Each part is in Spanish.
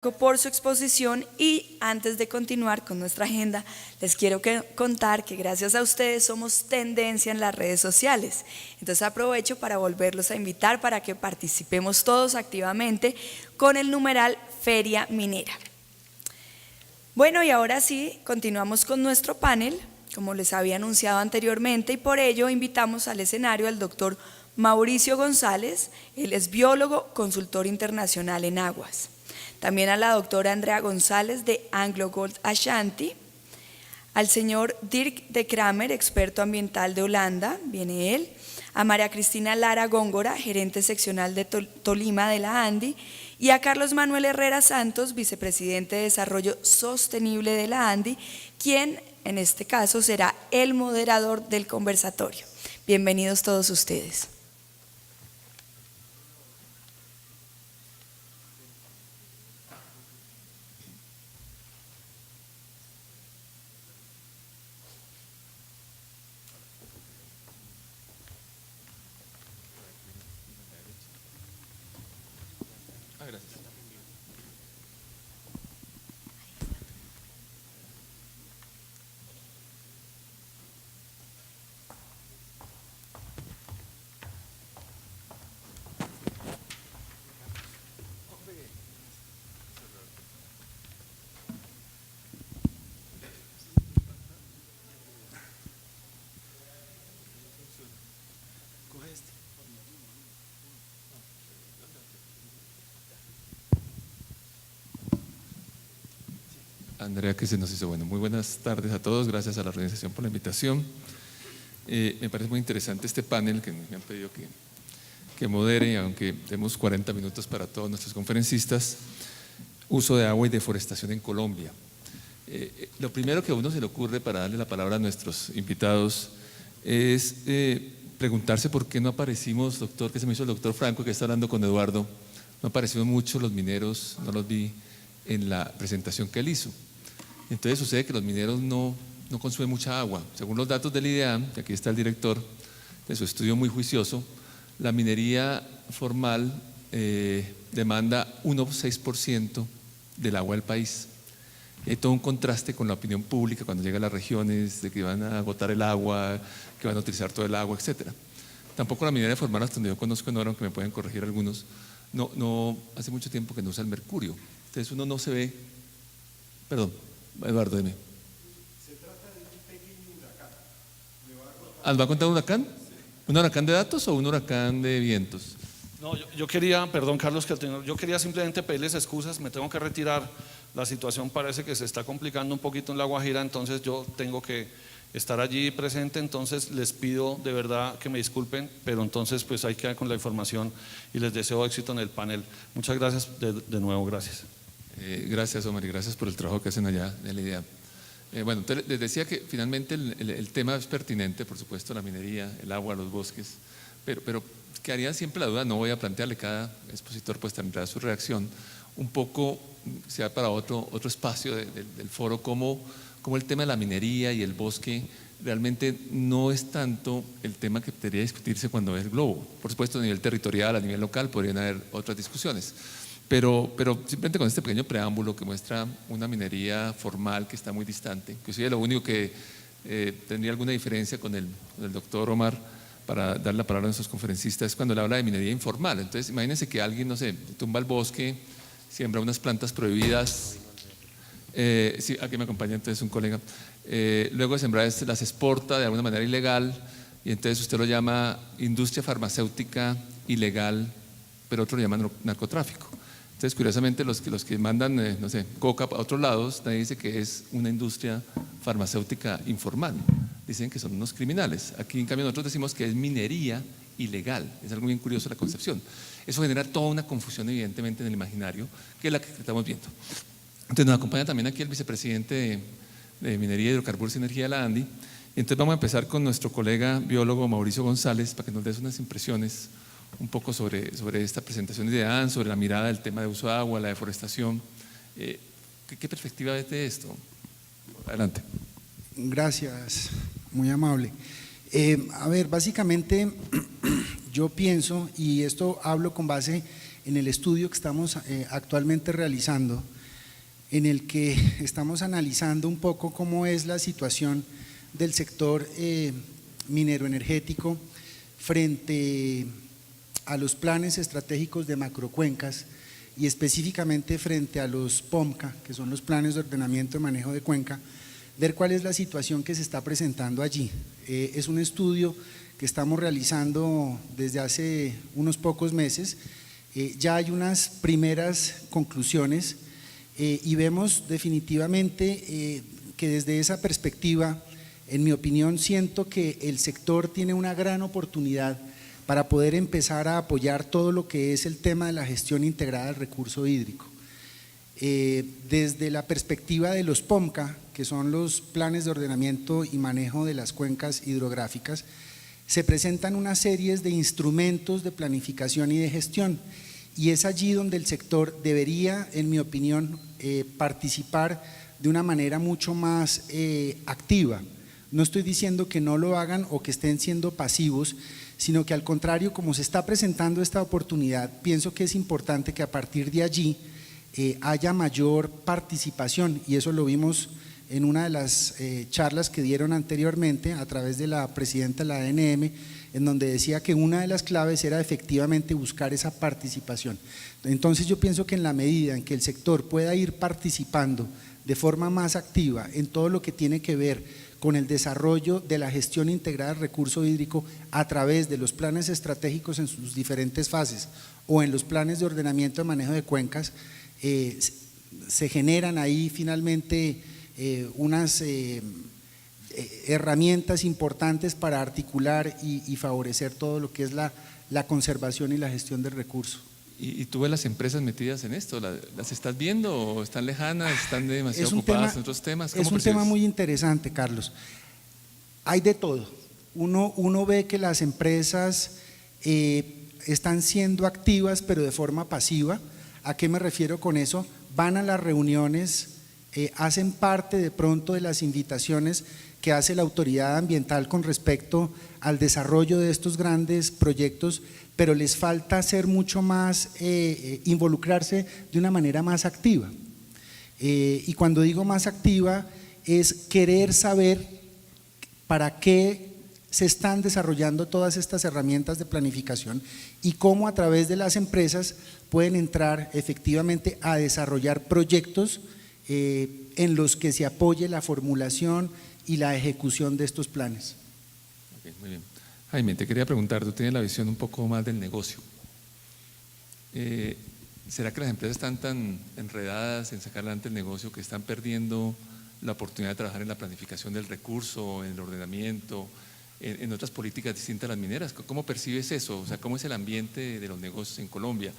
por su exposición. Y antes de continuar con nuestra agenda, les quiero contar que gracias a ustedes somos tendencia en las redes sociales. Entonces aprovecho para volverlos a invitar para que participemos todos activamente con el numeral Feria Minera. Bueno, y ahora sí, continuamos con nuestro panel, como les había anunciado anteriormente, y por ello invitamos al escenario al doctor Mauricio González. Él es biólogo, consultor internacional en aguas. También a la doctora Andrea González de Anglo Gold Ashanti, al señor Dirk de Kramer, experto ambiental de Holanda, viene él, a María Cristina Lara Góngora, gerente seccional de Tolima de la ANDI, y a Carlos Manuel Herrera Santos, vicepresidente de Desarrollo Sostenible de la ANDI, quien en este caso será el moderador del conversatorio. Bienvenidos todos ustedes. Andrea, que se nos hizo. Bueno, muy buenas tardes a todos, gracias a la organización por la invitación. Me parece muy interesante este panel que me han pedido que modere, aunque tenemos 40 minutos para todos nuestros conferencistas. Uso de agua y deforestación en Colombia. Lo primero que a uno se le ocurre para darle la palabra a nuestros invitados es preguntarse por qué no aparecimos, doctor, que se me hizo el doctor Franco, que está hablando con Eduardo, no aparecieron mucho los mineros, no los vi en la presentación que él hizo. Entonces sucede que los mineros no consumen mucha agua. Según los datos del IDEAM, que aquí está el director de su estudio muy juicioso, la minería formal demanda 1,6% del agua del país. Y hay todo un contraste con la opinión pública cuando llega a las regiones de que van a agotar el agua, que van a utilizar todo el agua, etc. Tampoco la minería formal, hasta donde yo conozco en Oro, aunque me pueden corregir algunos, no hace mucho tiempo que no usa el mercurio. Entonces uno no se ve. Perdón, Eduardo, dime. Se trata de un pequeño huracán. ¿Nos va a contar un huracán? ¿Un huracán de datos o un huracán de vientos? No, yo quería, perdón Carlos, yo quería simplemente pedirles excusas, me tengo que retirar, la situación parece que se está complicando un poquito en La Guajira, entonces yo tengo que estar allí presente, entonces les pido de verdad que me disculpen, pero entonces pues hay que ir con la información y les deseo éxito en el panel. Muchas gracias de nuevo, gracias. Gracias, Omar, y gracias por el trabajo que hacen allá en la idea. Bueno, les decía que finalmente el tema es pertinente, por supuesto, la minería, el agua, los bosques, pero quedaría siempre la duda, no voy a plantearle, cada expositor pues tendrá su reacción, un poco, sea para otro espacio del foro, como el tema de la minería y el bosque realmente no es tanto el tema que debería discutirse cuando es el globo. Por supuesto, a nivel territorial, a nivel local, podrían haber otras discusiones. Pero simplemente con este pequeño preámbulo que muestra una minería formal que está muy distante, inclusive lo único que tendría alguna diferencia con el doctor Omar para dar la palabra a nuestros conferencistas es cuando le habla de minería informal. Entonces imagínense que alguien, no sé, tumba el bosque, siembra unas plantas prohibidas, sí, aquí me acompaña entonces un colega, luego de sembrar las exporta de alguna manera ilegal y entonces usted lo llama industria farmacéutica ilegal, pero otro lo llama narcotráfico. Entonces, curiosamente, los que mandan, no sé, coca a otros lados, nadie dice que es una industria farmacéutica informal. Dicen que son unos criminales. Aquí, en cambio, nosotros decimos que es minería ilegal. Es algo bien curioso la concepción. Eso genera toda una confusión, evidentemente, en el imaginario, que es la que estamos viendo. Entonces, nos acompaña también aquí el vicepresidente de Minería, Hidrocarburos y Energía de la ANDI. Y entonces vamos a empezar con nuestro colega biólogo Mauricio González para que nos des unas impresiones un poco sobre esta presentación de IDEAM, sobre la mirada del tema de uso de agua, la deforestación. ¿Qué perspectiva ves de esto? Adelante. Gracias, muy amable. A ver, básicamente yo pienso, y esto hablo con base en el estudio que estamos actualmente realizando, en el que estamos analizando un poco cómo es la situación del sector minero energético frente a los planes estratégicos de macrocuencas y específicamente frente a los POMCA, que son los planes de ordenamiento y manejo de cuenca, ver cuál es la situación que se está presentando allí. Es un estudio que estamos realizando desde hace unos pocos meses. Ya hay unas primeras conclusiones y vemos definitivamente que desde esa perspectiva, en mi opinión, siento que el sector tiene una gran oportunidad para poder empezar a apoyar todo lo que es el tema de la gestión integrada del recurso hídrico. Desde la perspectiva de los POMCA, que son los planes de ordenamiento y manejo de las cuencas hidrográficas, se presentan una serie de instrumentos de planificación y de gestión, y es allí donde el sector debería, en mi opinión, participar de una manera mucho más activa. No estoy diciendo que no lo hagan o que estén siendo pasivos, sino que al contrario, como se está presentando esta oportunidad, pienso que es importante que a partir de allí haya mayor participación, y eso lo vimos en una de las charlas que dieron anteriormente a través de la presidenta de la ANM, en donde decía que una de las claves era efectivamente buscar esa participación. Entonces yo pienso que en la medida en que el sector pueda ir participando de forma más activa en todo lo que tiene que ver con el desarrollo de la gestión integrada del recurso hídrico a través de los planes estratégicos en sus diferentes fases o en los planes de ordenamiento y manejo de cuencas, se generan ahí finalmente unas herramientas importantes para articular y favorecer todo lo que es la conservación y la gestión del recurso. ¿Y tú ves las empresas metidas en esto? ¿Las estás viendo o están lejanas, están demasiado ocupadas en otros temas? Es un tema muy interesante, Carlos. Hay de todo. Uno ve que las empresas están siendo activas, pero de forma pasiva. ¿A qué me refiero con eso? Van a las reuniones, hacen parte de pronto de las invitaciones que hace la autoridad ambiental con respecto al desarrollo de estos grandes proyectos, pero les falta ser mucho más, involucrarse de una manera más activa. Y cuando digo más activa es querer saber para qué se están desarrollando todas estas herramientas de planificación y cómo a través de las empresas pueden entrar efectivamente a desarrollar proyectos en los que se apoye la formulación y la ejecución de estos planes. Okay, muy bien. Jaime, te quería preguntar, tú tienes la visión un poco más del negocio. ¿Será que las empresas están tan enredadas en sacar adelante el negocio que están perdiendo la oportunidad de trabajar en la planificación del recurso, en el ordenamiento, en otras políticas distintas a las mineras? ¿Cómo percibes eso? O sea, ¿cómo es el ambiente de los negocios en Colombia?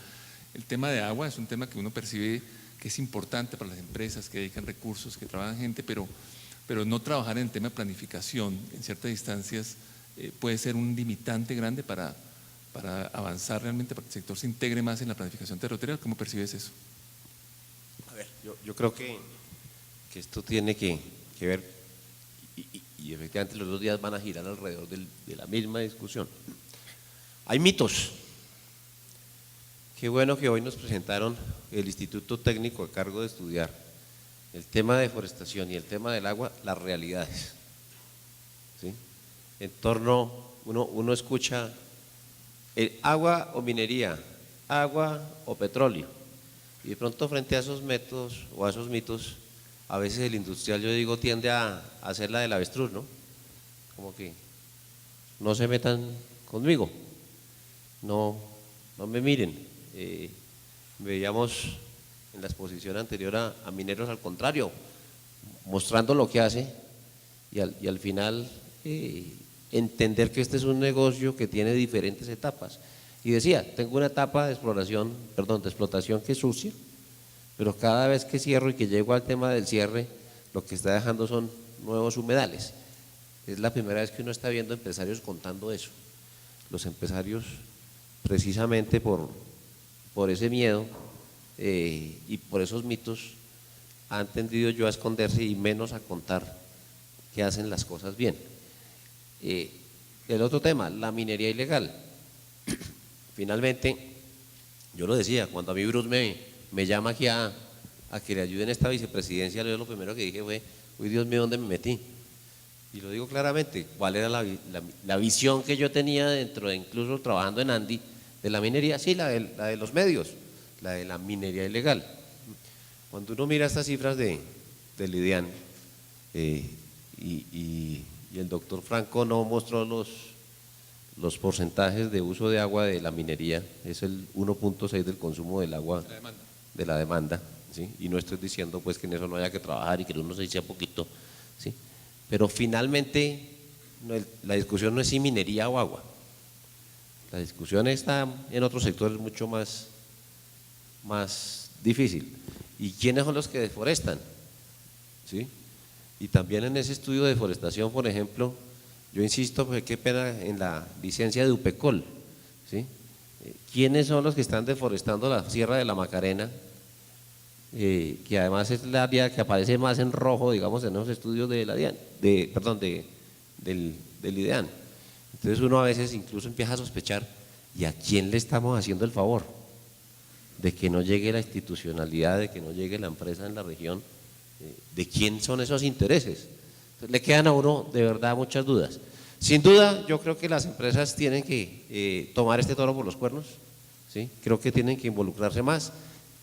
El tema de agua es un tema que uno percibe que es importante para las empresas que dedican recursos, que trabajan gente, pero no trabajar en el tema de planificación en ciertas instancias puede ser un limitante grande para avanzar realmente, para que el sector se integre más en la planificación territorial. ¿Cómo percibes eso? A ver, yo creo que esto tiene que ver, y efectivamente los 2 días van a girar alrededor de la misma discusión. Hay mitos. Qué bueno que hoy nos presentaron el Instituto Técnico a cargo de estudiar el tema de deforestación y el tema del agua, las realidades. ¿Sí? En torno, uno escucha el agua o minería, agua o petróleo, y de pronto frente a esos métodos o a esos mitos, a veces el industrial, yo digo, tiende a hacer la del avestruz, ¿no? Como que no se metan conmigo, no me miren. Veíamos en la exposición anterior a mineros al contrario, mostrando lo que hace y al final entender que este es un negocio que tiene diferentes etapas. Y decía, tengo una etapa de explotación que es sucia, pero cada vez que cierro y que llego al tema del cierre, lo que está dejando son nuevos humedales. Es la primera vez que uno está viendo empresarios contando eso. Los empresarios, precisamente por ese miedo y por esos mitos, han tendido yo a esconderse y menos a contar que hacen las cosas bien. El otro tema, la minería ilegal. Finalmente, Yo lo decía, cuando a mí Bruce me llama aquí a que le ayude en esta vicepresidencia, yo lo primero que dije fue, uy Dios mío, ¿dónde me metí? Y lo digo claramente, cuál era la visión que yo tenía dentro de, incluso trabajando en Andy, de la minería, sí, la de los medios, la de la minería ilegal. Cuando uno mira estas cifras del IDEAN, y el doctor Franco no mostró los porcentajes de uso de agua de la minería, es el 1.6 del consumo del agua de la demanda, ¿sí? Y no estoy diciendo pues que en eso no haya que trabajar y que el 1.6 sea poquito, ¿sí? Pero finalmente la discusión no es si minería o agua, la discusión está en otros sectores mucho más difícil. ¿Y quiénes son los que deforestan? ¿Sí? Y también en ese estudio de deforestación, por ejemplo, yo insisto, pues qué pena en la licencia de UPECOL, ¿sí? ¿Quiénes son los que están deforestando la Sierra de la Macarena? Que además es el área que aparece más en rojo, digamos, en esos estudios del IDEAN. Entonces uno a veces incluso empieza a sospechar, ¿y a quién le estamos haciendo el favor? De que no llegue la institucionalidad, de que no llegue la empresa en la región, de quién son esos intereses. Entonces, le quedan a uno de verdad muchas dudas. Sin duda, yo creo que las empresas tienen que tomar este toro por los cuernos, ¿sí? Creo que tienen que involucrarse más,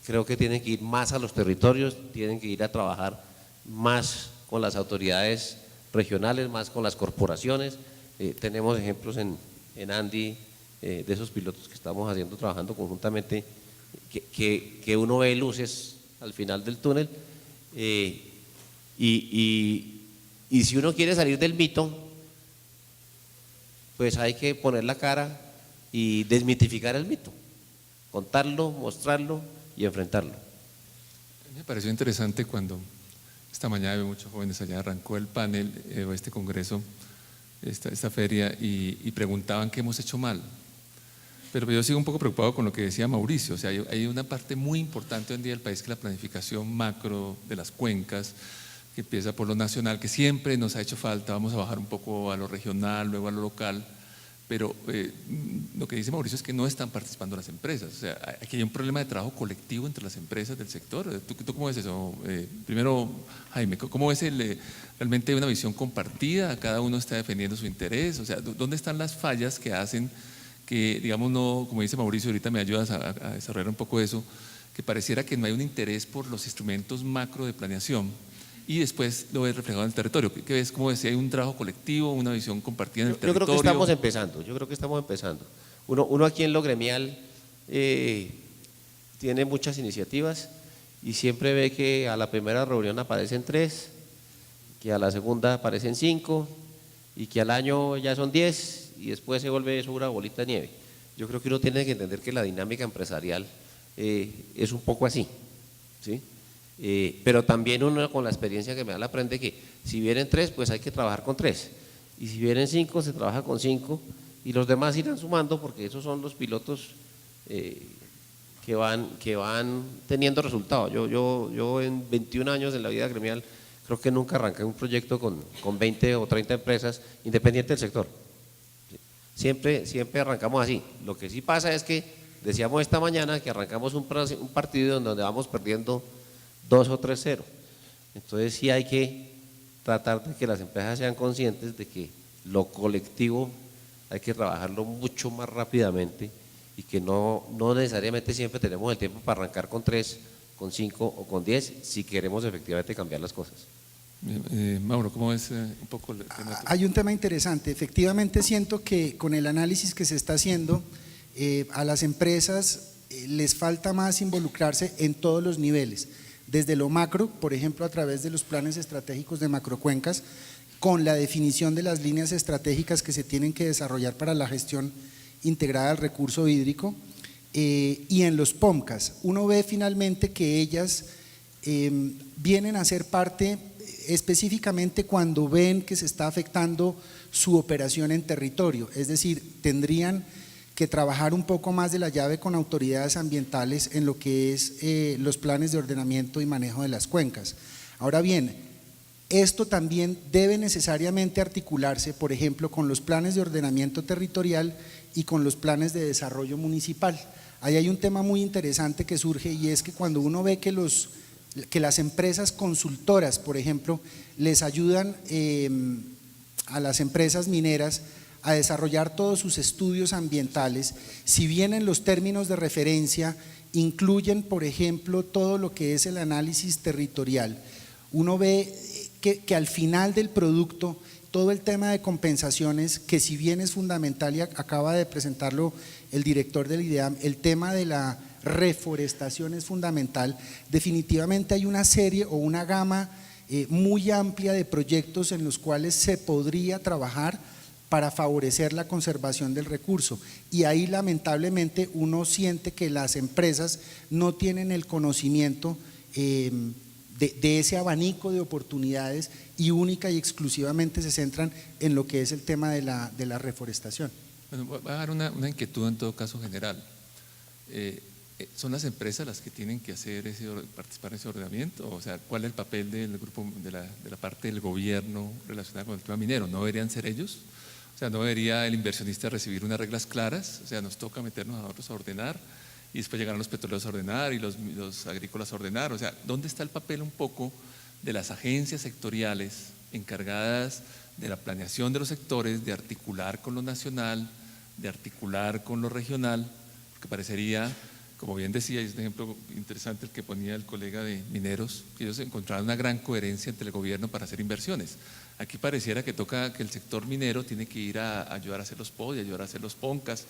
creo que tienen que ir más a los territorios, tienen que ir a trabajar más con las autoridades regionales, más con las corporaciones. Tenemos ejemplos en Andy de esos pilotos que estamos haciendo, trabajando conjuntamente, que uno ve luces al final del túnel, y si uno quiere salir del mito, pues hay que poner la cara y desmitificar el mito, contarlo, mostrarlo y enfrentarlo. Me pareció interesante cuando esta mañana había muchos jóvenes allá, arrancó el panel o este congreso, esta feria, y preguntaban qué hemos hecho mal. Pero yo sigo un poco preocupado con lo que decía Mauricio. O sea, hay una parte muy importante hoy en día del país, que es la planificación macro de las cuencas, que empieza por lo nacional, que siempre nos ha hecho falta. Vamos a bajar un poco a lo regional, luego a lo local, pero lo que dice Mauricio es que no están participando las empresas. O sea, aquí hay un problema de trabajo colectivo entre las empresas del sector. ¿Tú cómo ves eso? Primero, Jaime, ¿cómo ves realmente una visión compartida? ¿Cada uno está defendiendo su interés? O sea, ¿dónde están las fallas que hacen que, digamos, no, como dice Mauricio, ahorita me ayudas a desarrollar un poco eso, que pareciera que no hay un interés por los instrumentos macro de planeación y después lo ves reflejado en el territorio? ¿Qué ves? ¿Cómo ves? Si hay un trabajo colectivo, una visión compartida en el territorio. Yo creo que estamos empezando. Uno aquí en lo gremial tiene muchas iniciativas y siempre ve que a la primera reunión aparecen 3, que a la segunda aparecen 5 y que al año ya son 10 y después se vuelve eso una bolita de nieve. Yo creo que uno tiene que entender que la dinámica empresarial es un poco así, ¿sí? Pero también uno con la experiencia que me da aprende que si vienen 3, pues hay que trabajar con 3, y si vienen 5, se trabaja con 5, y los demás irán sumando, porque esos son los pilotos que van teniendo resultados. Yo en 21 años en la vida gremial creo que nunca arranqué un proyecto con 20 o 30 empresas, independiente del sector. Siempre arrancamos así. Lo que sí pasa es que decíamos esta mañana que arrancamos un partido en donde vamos perdiendo 2 o 3-0. Entonces sí hay que tratar de que las empresas sean conscientes de que lo colectivo hay que trabajarlo mucho más rápidamente y que no necesariamente siempre tenemos el tiempo para arrancar con 3, con 5 o con 10 si queremos efectivamente cambiar las cosas. Mauro, ¿cómo ves un poco el tema? Hay un tema interesante. Efectivamente siento que con el análisis que se está haciendo, a las empresas les falta más involucrarse en todos los niveles, desde lo macro, por ejemplo a través de los planes estratégicos de macrocuencas, con la definición de las líneas estratégicas que se tienen que desarrollar para la gestión integrada del recurso hídrico, y en los POMCAS uno ve finalmente que ellas vienen a ser parte específicamente cuando ven que se está afectando su operación en territorio, es decir, tendrían que trabajar un poco más de la llave con autoridades ambientales en lo que es los planes de ordenamiento y manejo de las cuencas. Ahora bien, esto también debe necesariamente articularse, por ejemplo, con los planes de ordenamiento territorial y con los planes de desarrollo municipal. ahí hay un tema muy interesante que surge, y es que cuando uno ve que las empresas consultoras, por ejemplo, les ayudan a las empresas mineras a desarrollar todos sus estudios ambientales, si bien en los términos de referencia incluyen, por ejemplo, todo lo que es el análisis territorial, uno ve que al final del producto, todo el tema de compensaciones, que si bien es fundamental y acaba de presentarlo el director del IDEAM, el tema de la reforestación es fundamental. Definitivamente hay una serie o una gama muy amplia de proyectos en los cuales se podría trabajar para favorecer la conservación del recurso, y ahí lamentablemente uno siente que las empresas no tienen el conocimiento de ese abanico de oportunidades, y única y exclusivamente se centran en lo que es el tema de la reforestación. Bueno, voy a dar una inquietud en todo caso general. ¿Son las empresas las que tienen que hacer participar en ese ordenamiento? O sea, ¿cuál es el papel del grupo, de la parte del gobierno relacionada con el tema minero? ¿No deberían ser ellos? O sea, ¿no debería el inversionista recibir unas reglas claras? O sea, nos toca meternos a nosotros a ordenar, y después llegarán los petroleros a ordenar y los agrícolas a ordenar. O sea, ¿dónde está el papel un poco de las agencias sectoriales encargadas de la planeación de los sectores, de articular con lo nacional, de articular con lo regional? Porque parecería, como bien decía, y es un ejemplo interesante el que ponía el colega de mineros, que ellos encontraron una gran coherencia entre el gobierno para hacer inversiones. Aquí pareciera que toca que el sector minero tiene que ir a ayudar a hacer los POD y ayudar a hacer los PONCAS.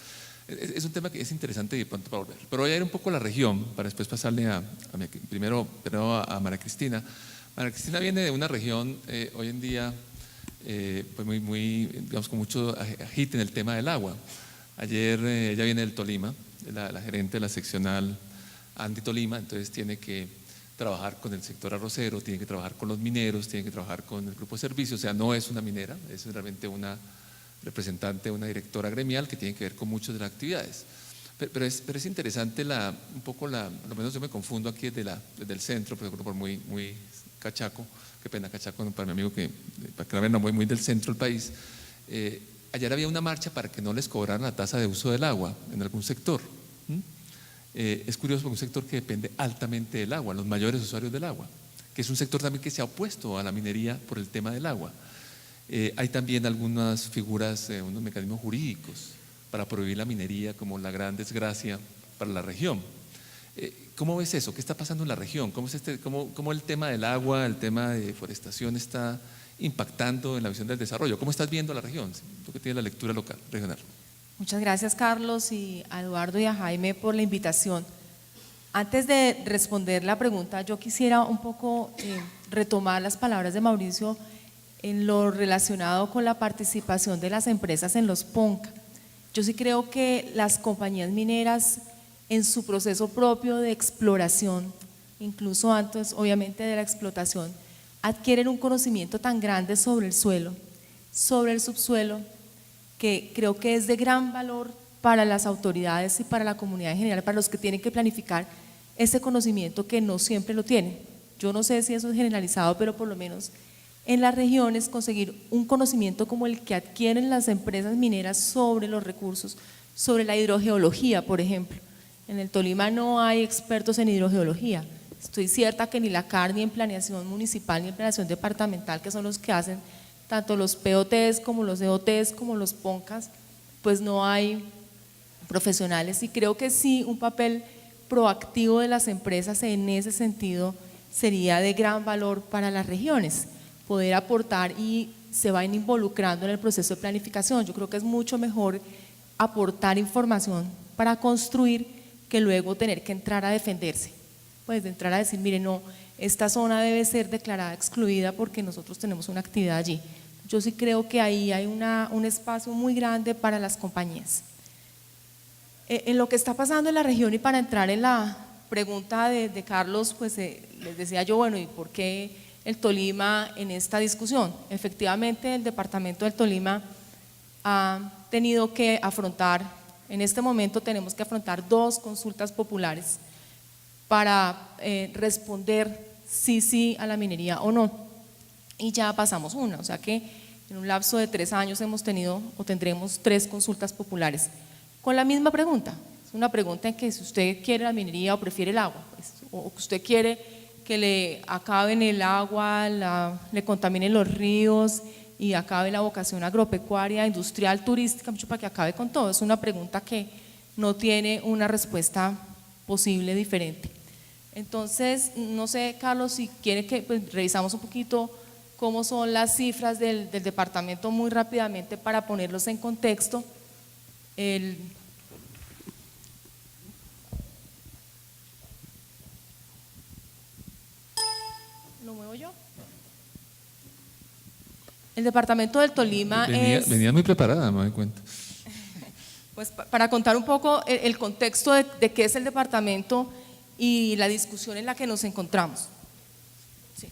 Es un tema que es interesante y de pronto para volver. Pero voy a ir un poco a la región para después pasarle primero a María Cristina. María Cristina viene de una región hoy en día pues muy, digamos, con mucho agite en el tema del agua. Ayer ella viene del Tolima, la gerente de la seccional Andi Tolima, entonces tiene que trabajar con el sector arrocero, tiene que trabajar con los mineros, tiene que trabajar con el grupo de servicios. O sea, no es una minera, es realmente una representante, una directora gremial que tiene que ver con muchas de las actividades. Pero es interesante un poco lo menos yo me confundo aquí desde el centro, por muy cachaco, qué pena cachaco para mi amigo para que la vean, muy del centro del país. Ayer había una marcha para que no les cobraran la tasa de uso del agua en algún sector. Es curioso, porque un sector que depende altamente del agua, los mayores usuarios del agua, que es un sector también que se ha opuesto a la minería por el tema del agua. Hay también algunas figuras, unos mecanismos jurídicos para prohibir la minería como la gran desgracia para la región. ¿Cómo ves eso? ¿Qué está pasando en la región? ¿Cómo el tema del agua, el tema de deforestación está impactando en la visión del desarrollo? ¿Cómo estás viendo la región? Tú que tienes la lectura local, regional. Muchas gracias, Carlos, y a Eduardo y a Jaime por la invitación. Antes de responder la pregunta, yo quisiera un poco retomar las palabras de Mauricio en lo relacionado con la participación de las empresas en los PONCA. Yo sí creo que las compañías mineras, en su proceso propio de exploración, incluso antes obviamente de la explotación, adquieren un conocimiento tan grande sobre el suelo, sobre el subsuelo, que creo que es de gran valor para las autoridades y para la comunidad en general, para los que tienen que planificar ese conocimiento que no siempre lo tienen. Yo no sé si eso es generalizado, pero por lo menos en las regiones conseguir un conocimiento como el que adquieren las empresas mineras sobre los recursos, sobre la hidrogeología, por ejemplo. En el Tolima no hay expertos en hidrogeología. Estoy cierta que ni la CAR, ni en planeación municipal, ni en planeación departamental, que son los que hacen tanto los POTs como los EOTs como los PONCAS, pues no hay profesionales, y creo que sí un papel proactivo de las empresas en ese sentido sería de gran valor para las regiones, poder aportar y se van involucrando en el proceso de planificación. Yo creo que es mucho mejor aportar información para construir que luego tener que entrar a defenderse, pues de entrar a decir, mire, no, esta zona debe ser declarada excluida porque nosotros tenemos una actividad allí. Yo sí creo que ahí hay un espacio muy grande para las compañías. En lo que está pasando en la región, y para entrar en la pregunta de Carlos, pues les decía yo, bueno, ¿y por qué el Tolima en esta discusión? Efectivamente, el departamento del Tolima ha tenido que afrontar, en este momento tenemos que afrontar 2 consultas populares para responder sí a la minería o no. Y ya pasamos una, o sea que en un lapso de 3 años hemos tenido o tendremos 3 consultas populares con la misma pregunta: Es una pregunta en que si usted quiere la minería o prefiere el agua, pues, o que usted quiere que le acaben el agua, le contaminen los ríos y acabe la vocación agropecuaria, industrial, turística, mucho para que acabe con todo. Es una pregunta que no tiene una respuesta posible diferente. Entonces, no sé, Carlos, si quiere que pues, revisamos un poquito cómo son las cifras del departamento muy rápidamente para ponerlos en contexto. ¿Lo muevo yo? El departamento del Tolima venía muy preparada, me doy cuenta. Pues para contar un poco el contexto de qué es el departamento y la discusión en la que nos encontramos. Sí.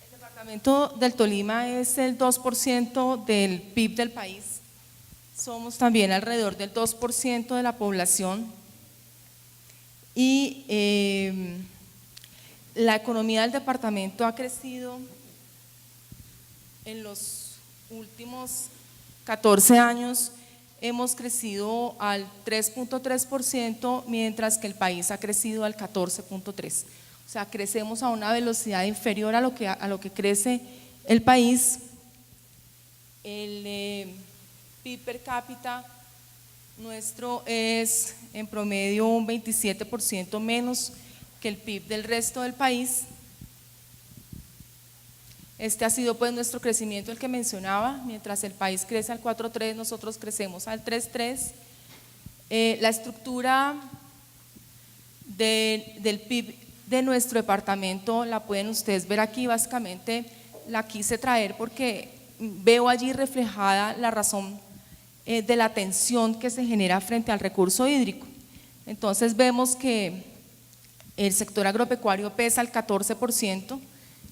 El departamento del Tolima es el 2% del PIB del país. Somos también alrededor del 2% de la población. Y la economía del departamento ha crecido en los últimos 14 años, hemos crecido al 3.3%, mientras que el país ha crecido al 14.3%. O sea, crecemos a una velocidad inferior a lo que crece el país. El PIB per cápita nuestro es en promedio un 27% menos que el PIB del resto del país. Este ha sido pues nuestro crecimiento, el que mencionaba, mientras el país crece al 4.3, nosotros crecemos al 3.3. La estructura del PIB de nuestro departamento la pueden ustedes ver aquí, básicamente la quise traer porque veo allí reflejada la razón de la tensión que se genera frente al recurso hídrico. Entonces vemos que el sector agropecuario pesa el 14%,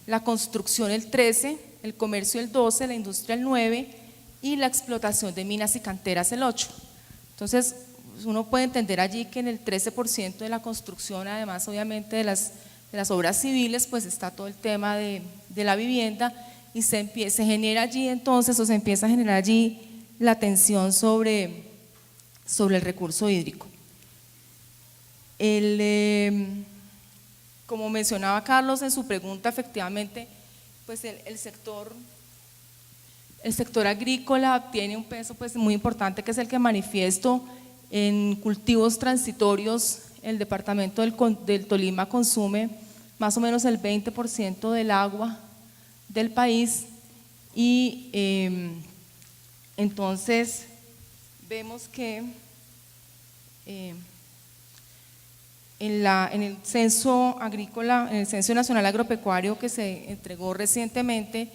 la construcción el 13%, el comercio el 12%, la industria el 9% y la explotación de minas y canteras el 8%. Entonces uno puede entender allí que en el 13% de la construcción, además obviamente de las obras civiles, pues está todo el tema de la vivienda y se genera allí entonces, o se empieza a generar allí la tensión sobre el recurso hídrico. Como mencionaba Carlos en su pregunta, efectivamente, pues el sector agrícola tiene un peso pues muy importante, que es el que manifiesto en cultivos transitorios. El departamento del Tolima consume más o menos el 20% del agua del país y entonces vemos que en el censo agrícola, en el Censo Nacional Agropecuario que se entregó recientemente,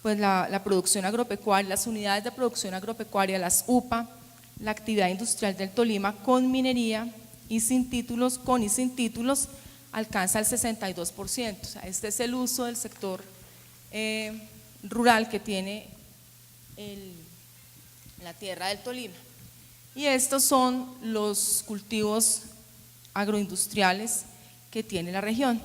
pues la producción agropecuaria, las unidades de producción agropecuaria, las UPA, la actividad industrial del Tolima con minería y sin títulos, con y sin títulos, alcanza el 62%. O sea, este es el uso del sector rural que tiene la tierra del Tolima. Y estos son los cultivos agroindustriales que tiene la región.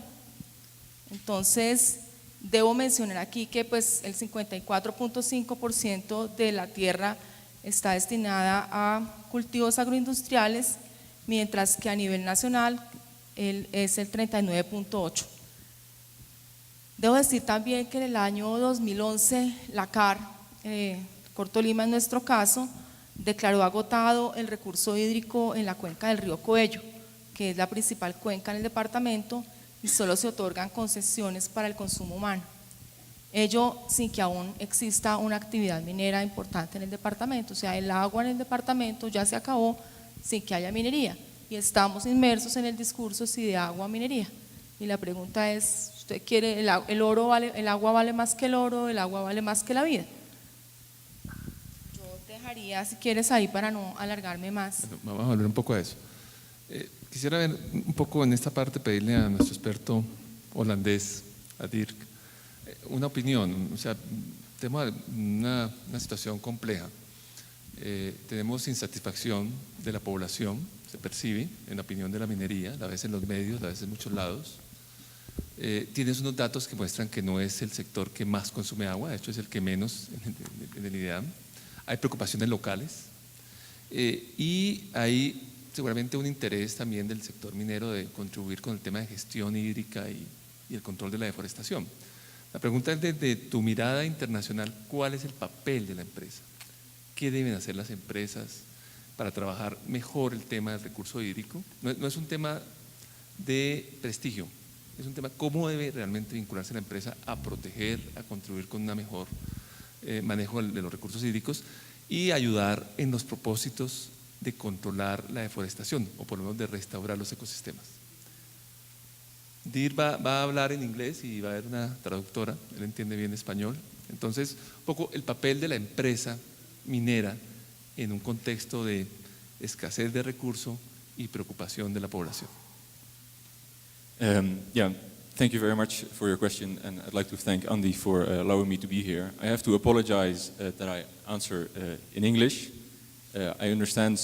Entonces, debo mencionar aquí que pues el 54.5% de la tierra está destinada a cultivos agroindustriales, mientras que a nivel nacional es el 39.8%. Debo decir también que en el año 2011 la CAR, Cortolima en nuestro caso, declaró agotado el recurso hídrico en la cuenca del río Coello, que es la principal cuenca en el departamento, y solo se otorgan concesiones para el consumo humano. Ello sin que aún exista una actividad minera importante en el departamento. O sea, el agua en el departamento ya se acabó sin que haya minería, y estamos inmersos en el discurso si de agua o minería. Y la pregunta es, ¿usted quiere el agua vale más que el oro, el agua vale más que la vida? Yo dejaría, si quieres, ahí para no alargarme más. Bueno, vamos a hablar un poco de eso. Quisiera ver un poco en esta parte, pedirle a nuestro experto holandés, a Dirk, una opinión. O sea, tenemos una situación compleja. Tenemos insatisfacción de la población, se percibe en la opinión de la minería, a veces en los medios, a veces en muchos lados. Tienes unos datos que muestran que no es el sector que más consume agua, de hecho es el que menos en el IDEAM. Hay preocupaciones locales. Y hay seguramente un interés también del sector minero de contribuir con el tema de gestión hídrica y el control de la deforestación. La pregunta es, desde tu mirada internacional, ¿cuál es el papel de la empresa? ¿Qué deben hacer las empresas para trabajar mejor el tema del recurso hídrico? No es un tema de prestigio, es un tema cómo debe realmente vincularse la empresa a proteger, a contribuir con un mejor manejo de los recursos hídricos y ayudar en los propósitos de controlar la deforestación o por lo menos de restaurar los ecosistemas. Dir va a hablar en inglés y va a haber una traductora, él entiende bien español. Entonces, un poco el papel de la empresa minera en un contexto de escasez de recursos y preocupación de la población. Yeah, thank you very much for your question, and I'd like to thank Andy for allowing me to be here. I have to apologize that I answer in English. I understand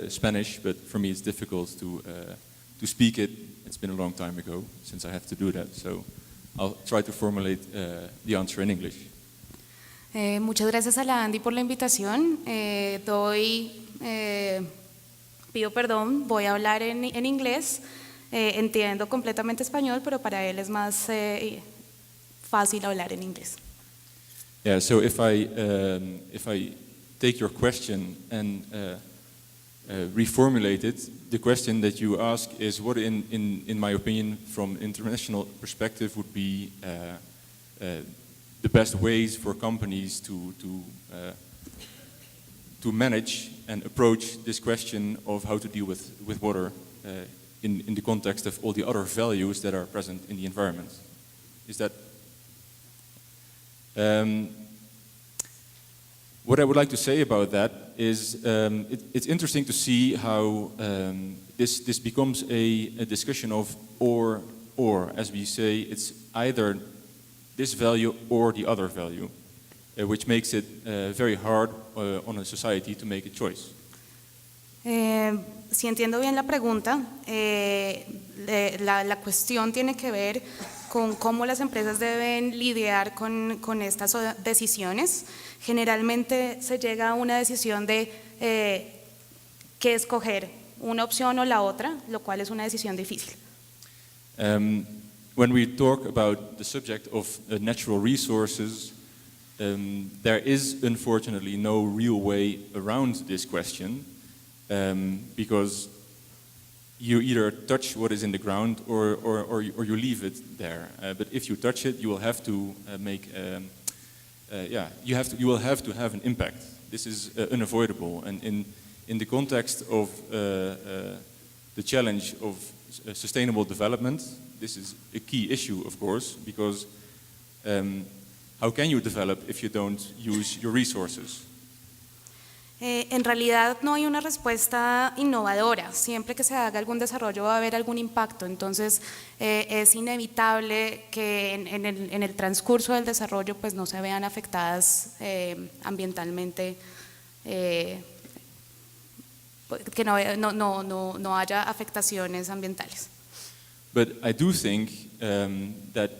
Spanish, but for me it's difficult to speak it. It's been a long time ago since I have to do that, so I'll try to formulate the answer in English. Muchas gracias a la Andy por la invitación. Pido perdón, voy a hablar en inglés. Entiendo completamente español, pero para él es más fácil hablar en inglés. Yeah, so if I take your question and reformulate it, the question that you ask is what, in my opinion, from international perspective, would be the best ways for companies to manage and approach this question of how to deal with water in the context of all the other values that are present in the environment. Is that? What I would like to say about that is it's interesting to see how this becomes a discussion of or, as we say, it's either this value or the other value, which makes it very hard on a society to make a choice. Si entiendo bien la pregunta, la cuestión tiene que ver con cómo las empresas deben lidiar con estas decisiones. Generalmente se llega a una decisión de qué escoger, una opción o la otra, lo cual es una decisión difícil. When we talk about the subject of natural resources, there is unfortunately no real way around this question, because you either touch what is in the ground or you leave it there. But if you touch it, you will have to you will have to have an impact. This is unavoidable, and in the context of the challenge of sustainable development, this is a key issue, of course, because how can you develop if you don't use your resources? En realidad no hay una respuesta innovadora. Siempre que se haga algún desarrollo va a haber algún impacto. Entonces es inevitable que en el transcurso del desarrollo pues no se vean afectadas ambientalmente, que no haya afectaciones ambientales. But I do think that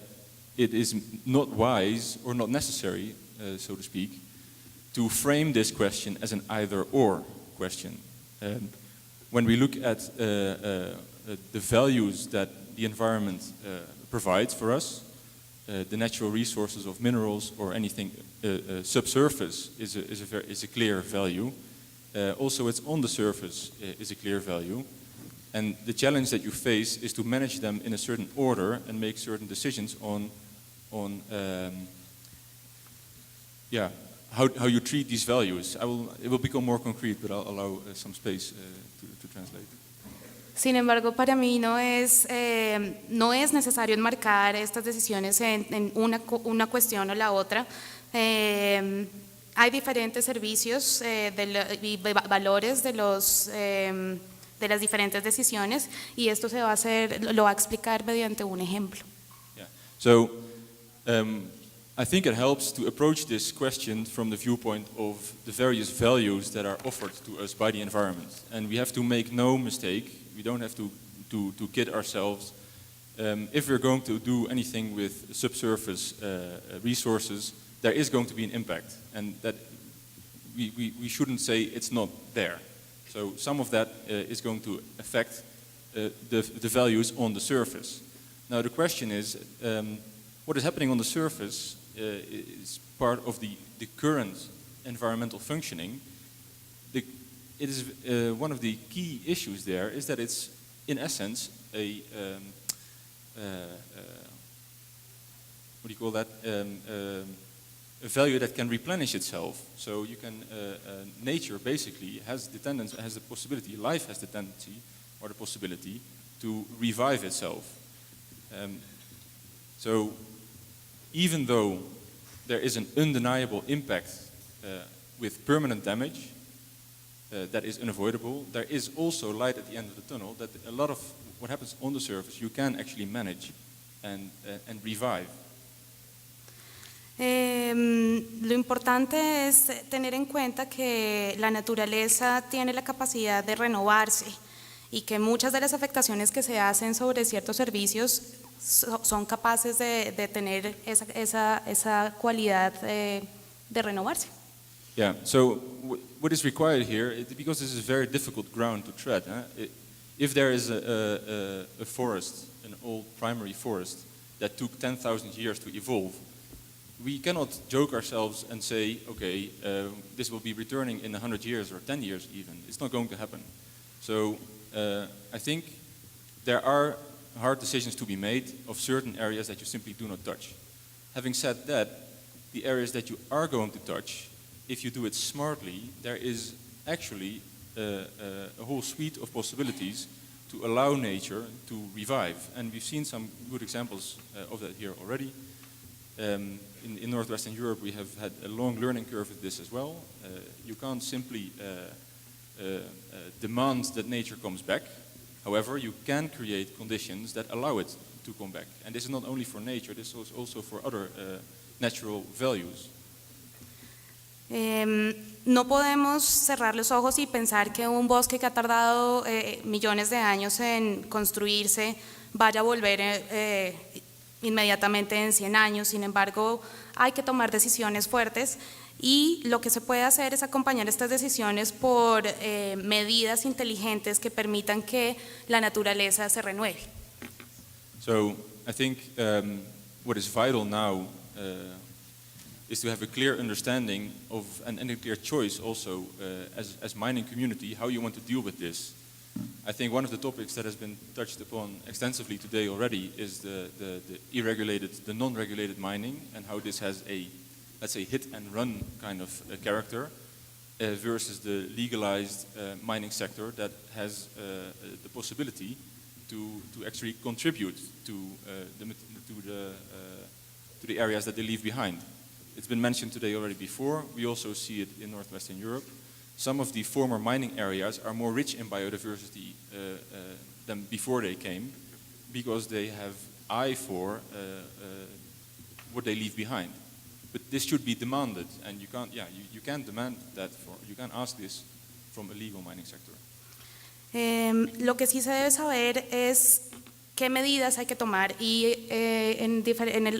it is not wise or not necessary, so to speak, to frame this question as an either-or question. When we look at the values that the environment provides for us, the natural resources of minerals or anything subsurface is a clear value. Also, it's on the surface is a clear value. And the challenge that you face is to manage them in a certain order and make certain decisions on how you treat these values. It will become more concrete, but I'll allow some space to translate. Sin embargo, para mí no es necesario enmarcar estas decisiones en una cuestión o la otra. Hay diferentes servicios y valores de las diferentes decisiones, y esto lo va a explicar mediante un ejemplo. Yeah. So, I think it helps to approach this question from the viewpoint of the various values that are offered to us by the environment. And we have to make no mistake, we don't have to kid ourselves. If we're going to do anything with subsurface resources, there is going to be an impact, and that we shouldn't say it's not there. So some of that is going to affect the values on the surface. Now the question is, what is happening on the surface is part of the current environmental functioning. It is one of the key issues there is that it's in essence a what do you call that? A value that can replenish itself. So you can nature basically has the tendency, has the possibility. Life has the tendency or the possibility to revive itself. So even though there is an undeniable impact with permanent damage that is unavoidable, there is also light at the end of the tunnel that a lot of what happens on the surface you can actually manage and revive. Lo importante es tener en cuenta que la naturaleza tiene la capacidad de renovarse y que muchas de las afectaciones que se hacen sobre ciertos servicios son capaces de tener esa cualidad de renovarse. Yeah, so what is required here, because this is very difficult ground to tread, if there is a forest, an old primary forest, that took 10,000 years to evolve, we cannot joke ourselves and say, okay, this will be returning in 100 years or 10 years even. It's not going to happen. So I think there are hard decisions to be made of certain areas that you simply do not touch. Having said that, the areas that you are going to touch, if you do it smartly, there is actually a whole suite of possibilities to allow nature to revive. And we've seen some good examples of that here already. In Northwestern Europe, we have had a long learning curve with this as well. You can't simply demand that nature comes back. However, you can create conditions that allow it to come back. And this is not only for nature, this is also for other natural values. No podemos cerrar los ojos y pensar que un bosque que ha tardado millones de años en construirse vaya a volver inmediatamente en 100 años. Sin embargo, hay que tomar decisiones fuertes y lo que se puede hacer es acompañar estas decisiones por medidas inteligentes que permitan que la naturaleza se renueve. So I think what is vital now is to have a clear understanding of and a clear choice also as mining community how you want to deal with this. I think one of the topics that has been touched upon extensively today already is the non-regulated mining and how this has a, let's say, hit and run kind of character versus the legalized mining sector that has the possibility to actually contribute to the areas that they leave behind. It's been mentioned today already before. We also see it in Northwestern Europe. Some of the former mining areas are more rich in biodiversity than before they came because they have eye for what they leave behind. But this should be demanded, and you can't demand that you can't ask this from a legal mining sector. Lo que sí se debe saber es qué medidas hay que tomar y en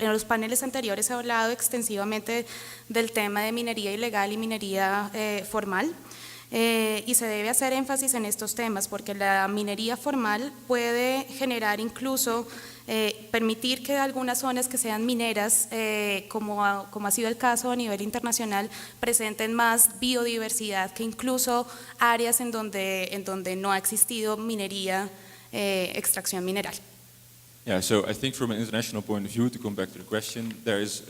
los paneles anteriores he hablado extensivamente del tema de minería ilegal y minería formal. Y se debe hacer énfasis en estos temas porque la minería formal puede generar incluso, permitir que algunas zonas que sean mineras, como ha sido el caso a nivel internacional, presenten más biodiversidad que incluso áreas en donde no ha existido minería, extracción mineral. Yeah, so I think from an international point of view, to come back to the question, there is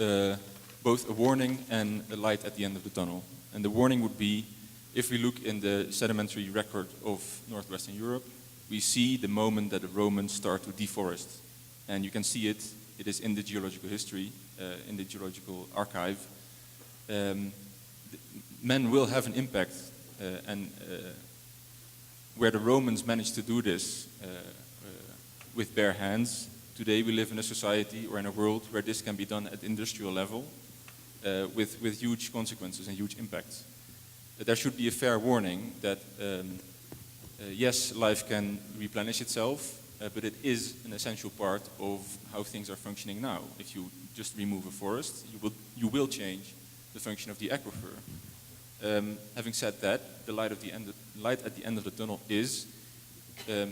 both a warning and a light at the end of the tunnel. And the warning would be, if we look in the sedimentary record of Northwestern Europe, we see the moment that the Romans start to deforest. And you can see it is in the geological history, in the geological archive. Men will have an impact, and where the Romans managed to do this with bare hands, today we live in a society or in a world where this can be done at industrial level with huge consequences and huge impacts. There should be a fair warning that yes, life can replenish itself, but it is an essential part of how things are functioning now. If you just remove a forest, you will change the function of the aquifer. Having said that, the light at the end of the tunnel is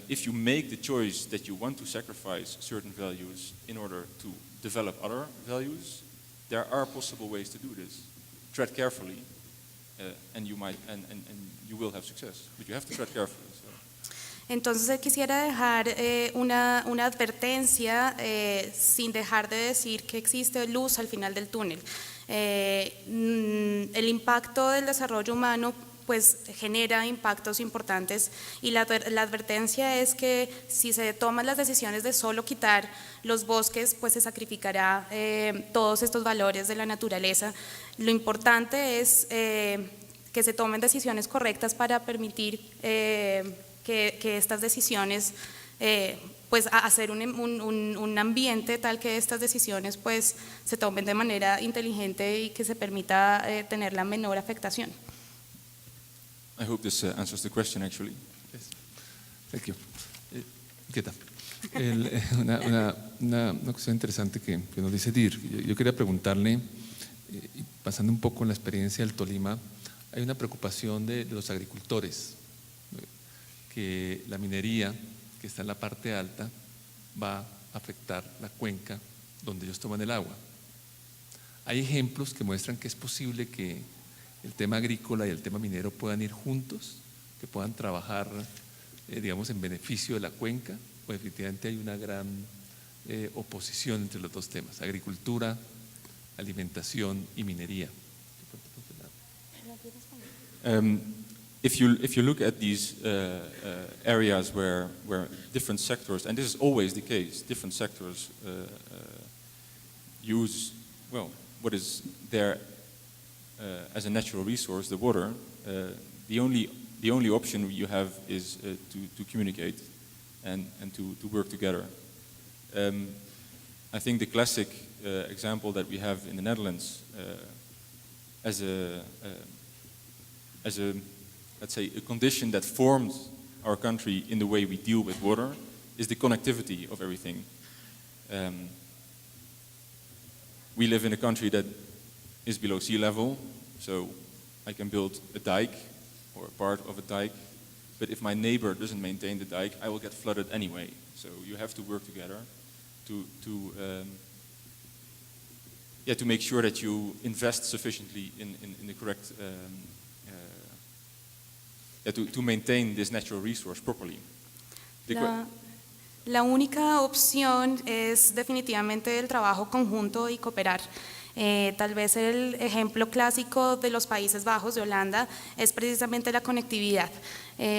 if you make the choice that you want to sacrifice certain values in order to develop other values, there are possible ways to do this. Tread carefully, and you will have success. But you have to tread carefully. So. Entonces quisiera dejar una advertencia sin dejar de decir que existe luz al final del túnel. El impacto del desarrollo humano pues genera impactos importantes y la advertencia es que si se toman las decisiones de solo quitar los bosques, pues se sacrificará todos estos valores de la naturaleza. Lo importante es que se tomen decisiones correctas para permitir que estas decisiones, pues hacer un ambiente tal que estas decisiones pues se tomen de manera inteligente y que se permita tener la menor afectación. I hope this answers the question, actually. Yes. Thank you. ¿Qué tal? Una cuestión interesante que nos dice Dir. Yo quería preguntarle, pasando un poco en la experiencia del Tolima, hay una preocupación de los agricultores, que la minería que está en la parte alta va a afectar la cuenca donde ellos toman el agua. Hay ejemplos que muestran que es posible que el tema agrícola y el tema minero puedan ir juntos, que puedan trabajar, digamos, en beneficio de la cuenca, o definitivamente hay una gran oposición entre los dos temas, agricultura, alimentación y minería. If you look at these areas where different sectors, and this is always the case, different sectors use, well, what is there as a natural resource, the water, the only option you have is to communicate and to work together. I think the classic example that we have in the Netherlands as a let's say a condition that formed our country in the way we deal with water is the connectivity of everything. We live in a country that is below sea level, so I can build a dike or a part of a dike, but if my neighbor doesn't maintain the dike, I will get flooded anyway. So you have to work together to make sure that you invest sufficiently in the correct, to maintain this natural resource properly. La única opción es definitivamente el trabajo conjunto y cooperar. Tal vez el ejemplo clásico de los Países Bajos, de Holanda, es precisamente la conectividad.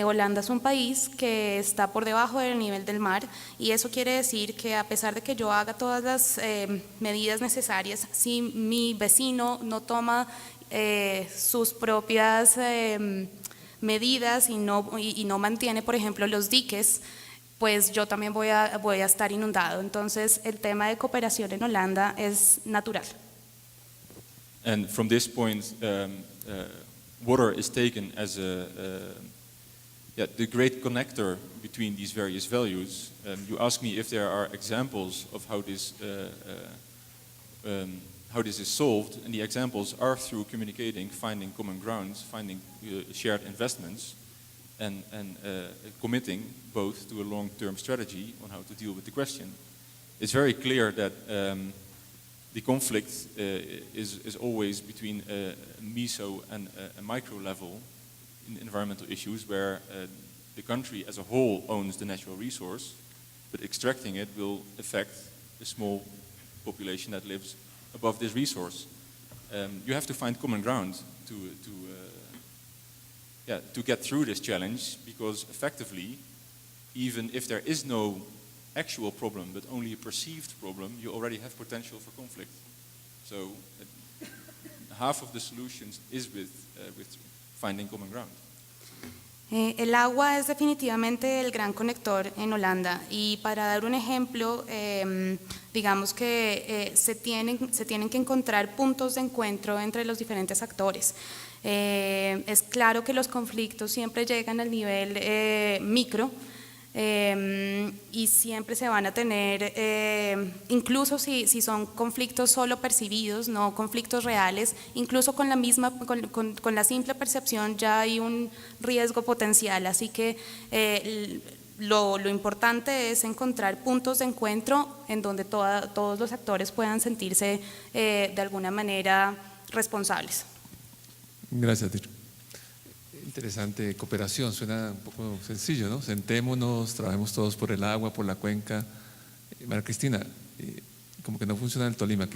Holanda es un país que está por debajo del nivel del mar y eso quiere decir que a pesar de que yo haga todas las medidas necesarias, si mi vecino no toma sus propias medidas y no mantiene, por ejemplo, los diques, pues yo también voy a estar inundado. Entonces, el tema de cooperación en Holanda es natural. And from this point, water is taken as the great connector between these various values. You ask me if there are examples of how this is solved, and the examples are through communicating, finding common grounds, finding shared investments, and committing both to a long-term strategy on how to deal with the question. It's very clear that the conflict is always between a meso and a micro level in environmental issues, where the country as a whole owns the natural resource, but extracting it will affect a small population that lives above this resource. You have to find common ground to get through this challenge, because effectively, even if there is no actual problem, but only a perceived problem, you already have potential for conflict. So half of the solutions is with finding common ground. El agua es definitivamente el gran conector en Holanda y para dar un ejemplo, digamos que se tienen que encontrar puntos de encuentro entre los diferentes actores. Es claro que los conflictos siempre llegan al nivel micro, y siempre se van a tener, incluso si son conflictos solo percibidos, no conflictos reales, incluso con la simple percepción ya hay un riesgo potencial, así que lo importante es encontrar puntos de encuentro en donde todos los actores puedan sentirse de alguna manera responsables. Gracias, Tiro. Interesante, cooperación, suena un poco sencillo, ¿no? Sentémonos, trabajemos todos por el agua, por la cuenca. María Cristina, como que no funciona en el Tolima, a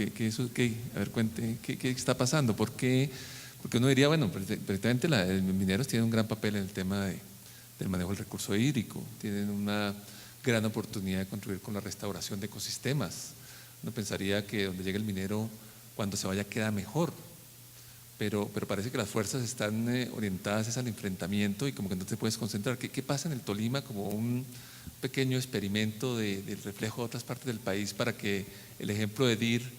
ver, cuente, ¿qué está pasando? ¿Por qué? Porque uno diría, bueno, precisamente los mineros tienen un gran papel en el tema del manejo del recurso hídrico, tienen una gran oportunidad de contribuir con la restauración de ecosistemas. Uno pensaría que donde llegue el minero, cuando se vaya queda mejor. Pero parece que las fuerzas están orientadas al enfrentamiento y como que no te puedes concentrar. ¿Qué pasa en el Tolima como un pequeño experimento del reflejo de otras partes del país para que el ejemplo de DIR,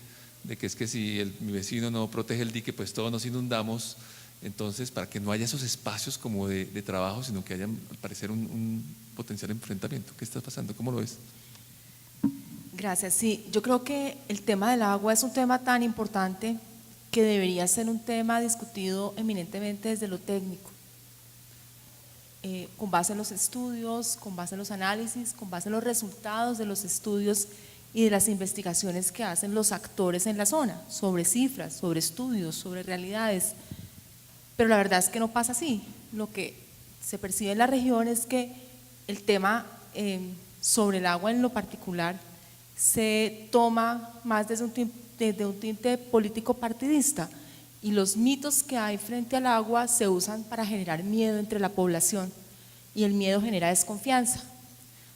de que es que si mi vecino no protege el dique, pues todos nos inundamos, entonces para que no haya esos espacios como de trabajo, sino que haya al parecer un potencial enfrentamiento? ¿Qué está pasando? ¿Cómo lo ves? Gracias. Sí, yo creo que el tema del agua es un tema tan importante que debería ser un tema discutido eminentemente desde lo técnico, con base en los estudios, con base en los análisis, con base en los resultados de los estudios y de las investigaciones que hacen los actores en la zona, sobre cifras, sobre estudios, sobre realidades. Pero la verdad es que no pasa así. Lo que se percibe en la región es que el tema sobre el agua en lo particular se toma más desde un tinte político partidista, y los mitos que hay frente al agua se usan para generar miedo entre la población, y el miedo genera desconfianza.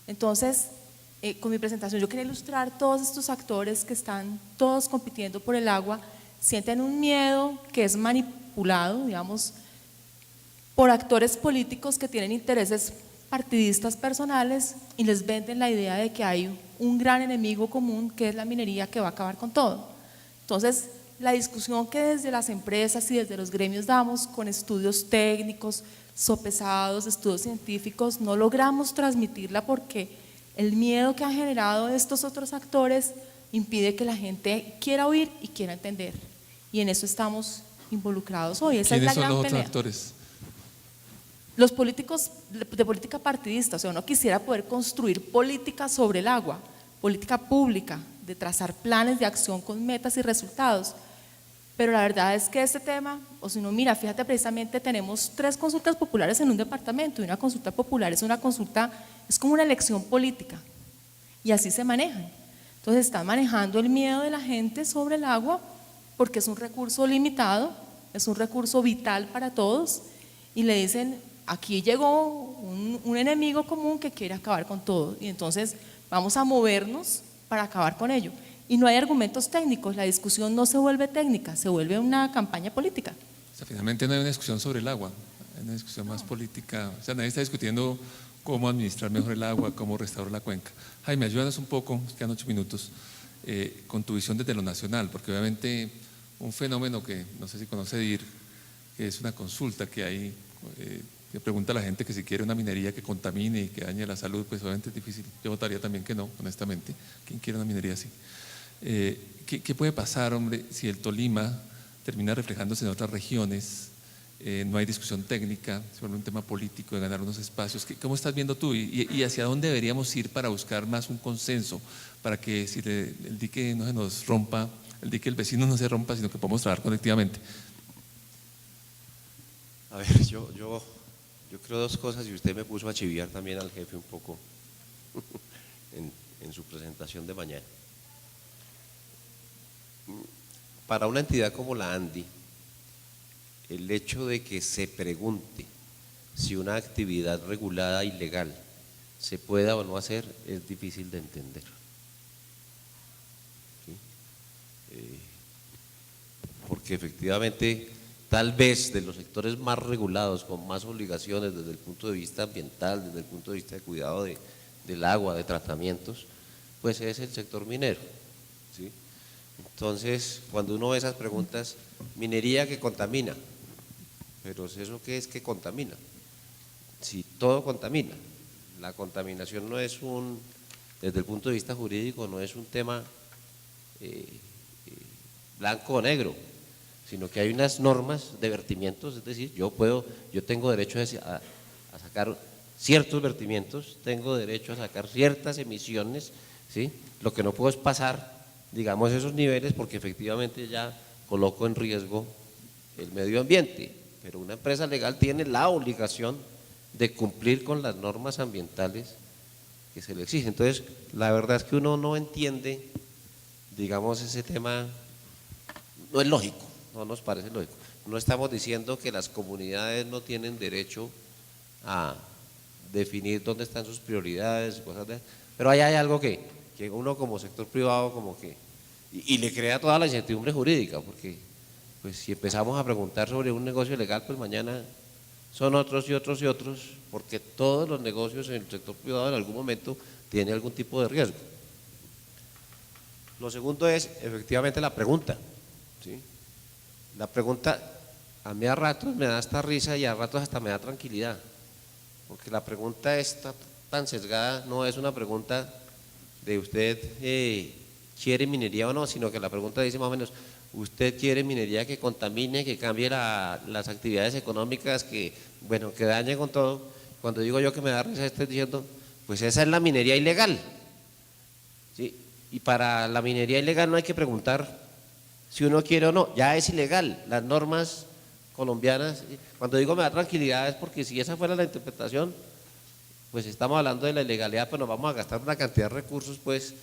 Entonces, con mi presentación yo quería ilustrar todos estos actores que están todos compitiendo por el agua, sienten un miedo que es manipulado, digamos, por actores políticos que tienen intereses partidistas personales y les venden la idea de que hay un gran enemigo común que es la minería, que va a acabar con todo. Entonces, la discusión que desde las empresas y desde los gremios damos con estudios técnicos, sopesados, estudios científicos, no logramos transmitirla porque el miedo que han generado estos otros actores impide que la gente quiera oír y quiera entender. Y en eso estamos involucrados hoy. Esa es la gran pelea. ¿Quiénes son los otros actores? Los políticos de política partidista, o sea, uno quisiera poder construir política sobre el agua, política pública, de trazar planes de acción con metas y resultados, pero la verdad es que este tema, o si no, mira, fíjate, precisamente tenemos 3 consultas populares en un departamento, y una consulta popular es como una elección política, y así se manejan. Entonces están manejando el miedo de la gente sobre el agua, porque es un recurso limitado, es un recurso vital para todos, y le dicen, aquí llegó un enemigo común que quiere acabar con todo, y entonces vamos a movernos para acabar con ello. Y no hay argumentos técnicos, la discusión no se vuelve técnica, se vuelve una campaña política. O sea, finalmente no hay una discusión sobre el agua, hay una discusión más política. O sea, nadie está discutiendo cómo administrar mejor el agua, cómo restaurar la cuenca. Jaime, ayúdanos un poco, quedan 8 minutos, con tu visión desde lo nacional, porque obviamente un fenómeno que no sé si conoce DIR, que es una consulta que hay, que pregunta a la gente que si quiere una minería que contamine y que dañe la salud, pues obviamente es difícil. Yo votaría también que no, honestamente. ¿Quién quiere una minería así? ¿Qué puede pasar, hombre, si el Tolima termina reflejándose en otras regiones? No hay discusión técnica, se vuelve un tema político de ganar unos espacios. ¿Cómo estás viendo tú? ¿Y hacia dónde deberíamos ir para buscar más un consenso? Para que si el dique no se nos rompa, el dique del vecino no se rompa, sino que podamos trabajar colectivamente. A ver, yo creo 2 cosas, y usted me puso a chiviar también al jefe un poco en su presentación de mañana. Para una entidad como la ANDI, el hecho de que se pregunte si una actividad regulada y legal se pueda o no hacer es difícil de entender. ¿Sí? Porque efectivamente, tal vez de los sectores más regulados, con más obligaciones desde el punto de vista ambiental, desde el punto de vista de cuidado del agua, de tratamientos, pues es el sector minero. ¿Sí? Entonces, cuando uno ve esas preguntas, minería que contamina, pero ¿eso qué es que contamina? Si todo contamina, la contaminación no es desde el punto de vista jurídico, no es un tema blanco o negro, sino que hay unas normas de vertimientos, es decir, yo tengo derecho a sacar ciertos vertimientos, tengo derecho a sacar ciertas emisiones, ¿sí? Lo que no puedo es pasar, digamos, esos niveles porque efectivamente ya coloco en riesgo el medio ambiente, pero una empresa legal tiene la obligación de cumplir con las normas ambientales que se le exigen. Entonces, la verdad es que uno no entiende, digamos, ese tema, no es lógico, no nos parece lógico. No estamos diciendo que las comunidades no tienen derecho a definir dónde están sus prioridades, pero ahí hay algo que uno como sector privado como que, y le crea toda la incertidumbre jurídica, porque pues si empezamos a preguntar sobre un negocio legal, pues mañana son otros y otros y otros, porque todos los negocios en el sector privado en algún momento tienen algún tipo de riesgo. Lo segundo es efectivamente la pregunta, ¿sí? La pregunta a mí a ratos me da hasta risa y a ratos hasta me da tranquilidad, porque la pregunta está tan sesgada, no es una pregunta de usted quiere minería o no, sino que la pregunta dice más o menos, usted quiere minería que contamine, que cambie las actividades económicas, que bueno, que dañe con todo. Cuando digo yo que me da risa, estoy diciendo, pues esa es la minería ilegal, ¿sí? Y para la minería ilegal no hay que preguntar si uno quiere o no, ya es ilegal. Las normas colombianas, cuando digo me da tranquilidad es porque si esa fuera la interpretación, pues estamos hablando de la ilegalidad, pues nos vamos a gastar una cantidad de recursos pues